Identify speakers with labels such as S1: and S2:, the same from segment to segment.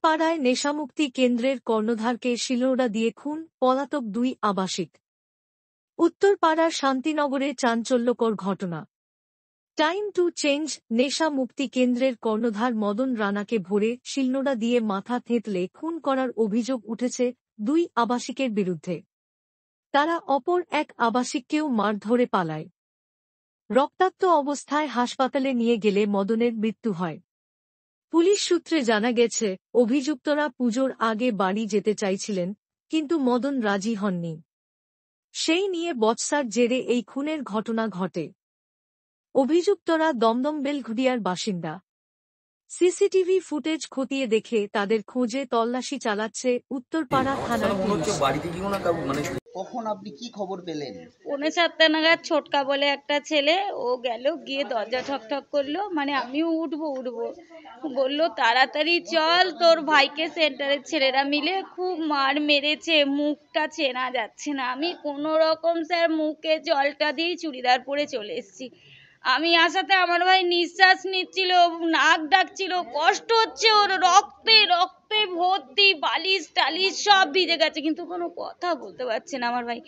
S1: উত্তরপাড়ায় নেশামুক্তি কেন্দ্রের কর্ণধারকে শিলনোড়া দিয়ে খুন, পলাতক 2 আবাসিক। উত্তরপাড়ার শান্তিনগরে চাঞ্চল্যকর ঘটনা। Time to change. নেশা মুক্তি কেন্দ্রের কর্ণধার মদন রানাকে ভোরে শিলনোড়া দিয়ে মাথা থেঁতলে খুন করার অভিযোগ উঠেছে 2 আবাসিকের বিরুদ্ধে। তারা অপর এক আবাসিককেও মারধরে পালায়। রক্তাক্ত অবস্থায় হাসপাতালে নিয়ে গেলে মদনের মৃত্যু হয়। পুলিশ সূত্রে জানা গেছে, অভিযুক্তরা পুজোর আগে বাড়ি যেতে চাইছিলেন, কিন্তু মদন রাজি হননি। সেই নিয়ে বচসার জেরে এই খুনের ঘটনা ঘটে। অভিযুক্তরা দমদম বেলঘুরিয়ার বাসিন্দা। সিসিটিভি ফুটেজ খতিয়ে দেখে তাদের খোঁজে তল্লাশি চালাচ্ছে উত্তরপাড়া থানার পুলিশ।
S2: কখন আপনি কি খবর পেলেন?
S3: 7:45 নাগাদ ছোটকা বলে একটা ছেলে, ও গেল, গিয়ে দরজা ঠকঠক করলো, মানে আমিও উঠবো বললো তাড়াতাড়ি চল, তোর ভাইকে সেন্টারের ছেলেরা মিলে খুব মার মেরেছে, মুখটা চেনা যাচ্ছে না। আমি কোনো রকম স্যার মুখে জলটা দিয়ে চুড়িদার পরে চলে এসেছি। আমি আসাতে আমার ভাই নিঃশ্বাস নিচ্ছিল, নাক ডাকছিল, কষ্ট হচ্ছে ওর, রক্তে রক্তে ভর্তি, বালিশ টালিশ সব ভিজে গেছে, কিন্তু কোনো কথা বলতে পারছে না আমার ভাই।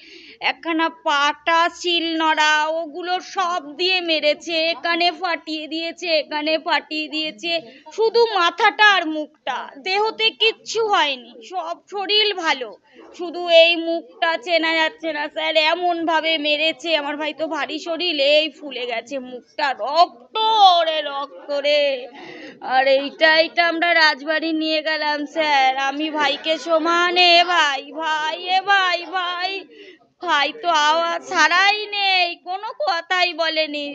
S3: একখানা পাটা, শিলনোড়া, ওগুলো সব দিয়ে মেরেছে, এখানে ফাটিয়ে দিয়েছে, এখানে ফাটিয়ে দিয়েছে, শুধু মাথাটা আর মুখটা, দেহতে কিচ্ছু হয়নি, সব শরীর ভালো, শুধু এই মুখটা চেনা যাচ্ছে না স্যার, এমন ভাবে মেরেছে। আমার ভাই তো ভারী শরীর, এই ফুলে গেছে মুখটা, রক্ত রে রক্ত রে। আর এইটা আমরা রাজবাড়ি নিয়ে গেলাম স্যার, আমি ভাইকে সমানে ভাই ভাই তো আওয়াজ ছাড়াই নেই, কোনো কথাই বলেনি।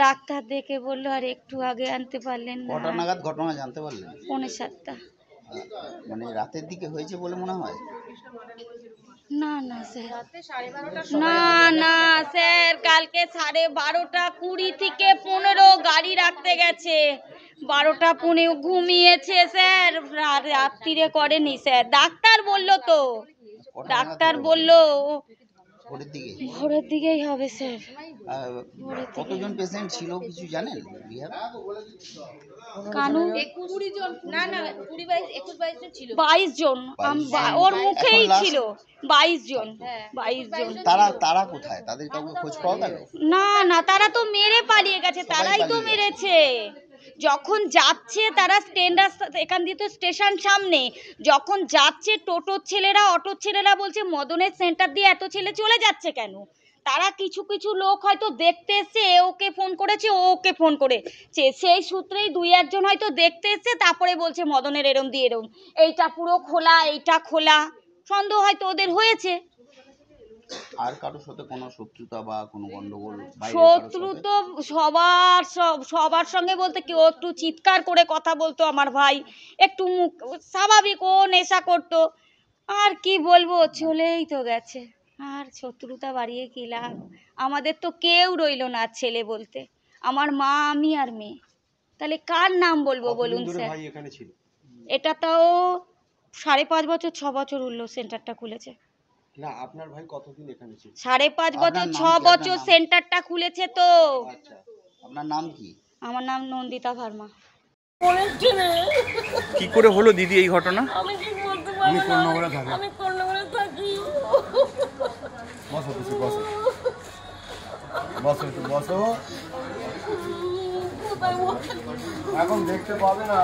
S3: ডাক্তার দেখে বললো আর একটু আগে আনতে পারলেন না।
S2: কটা নাগাদ ঘটনা জানতে পারলেন?
S3: 6:45।
S2: মানে রাতের দিকে হয়েছে বলে মনে হয়?
S3: না স্যার, না স্যার, কালকে 12:30 থেকে 15 গাড়ি রাখতে গেছে, 12:15 ঘুমিয়েছে স্যার, রাত্রিরে করেনি স্যার। ডাক্তার বললো ভোরের দিকেই হবে স্যার।
S2: কতজন পেশেন্ট ছিল কিছু জানেন?
S3: কানু 22 জন, ওর মুখেই ছিল 22 জন।
S2: তারা কোথায়? তাদের কাউকে খোঁজ পাওয়া গেল?
S3: না, তারা তো মেরে পালিয়ে গেছে, তারাই তো মেরেছে। যখন যাচ্ছে তারা এখান দিয়ে তো স্টেশন সামনে, যখন যাচ্ছে টোটোর ছেলেরা, অটোর ছেলেরা বলছে মদনের সেন্টার দিয়ে এত ছেলে চলে যাচ্ছে কেন। তারা কিছু লোক হয়তো দেখতে এসছে, ওকে ফোন করেছে, ওকে ফোন করেছে, সেই সূত্রেই 2-1 জন হয়তো দেখতে এসছে, তারপরে বলছে মদনের এরম দিয়ে এরম, এইটা পুরো খোলা, এইটা খোলা, সন্দেহ হয়তো ওদের হয়েছে।
S2: আর কারোর সাথে কোনো শত্রুতা বা কোনো গন্ডগোল?
S3: শত্রু তো সবার সঙ্গে বলতে কি, ও একটু চিৎকার করে কথা বলতো আমার ভাই, একটু স্বাভাবিক, ও নেশা করতো, আর কি বলবো, চলেই তো গেছে, আর শত্রুতা বাড়িয়ে কি লাভ। আমাদের তো কেউ রইলো না ছেলে বলতে, আমার মা, আমি আর মেয়ে, তাহলে কার নাম বলবো বলুন স্যার। এটা তাও 5.5 বছর 6 বছর হলো সেন্টারটা খুলেছে।
S4: না, আপনার ভাই কতদিন এখানে ছিল?
S3: 5.5 বছর 6 বছর সেন্টারটা খুলেছে তো।
S2: আচ্ছা, আপনার নাম কি?
S3: আমার নাম নন্দিতা ভার্মা।
S5: কি করে হলো দিদি এই ঘটনা?
S6: আমি কি বলতে পারি না, আমি কর্ণগরে থাকি।
S4: বসো এখন দেখতে পাবে না।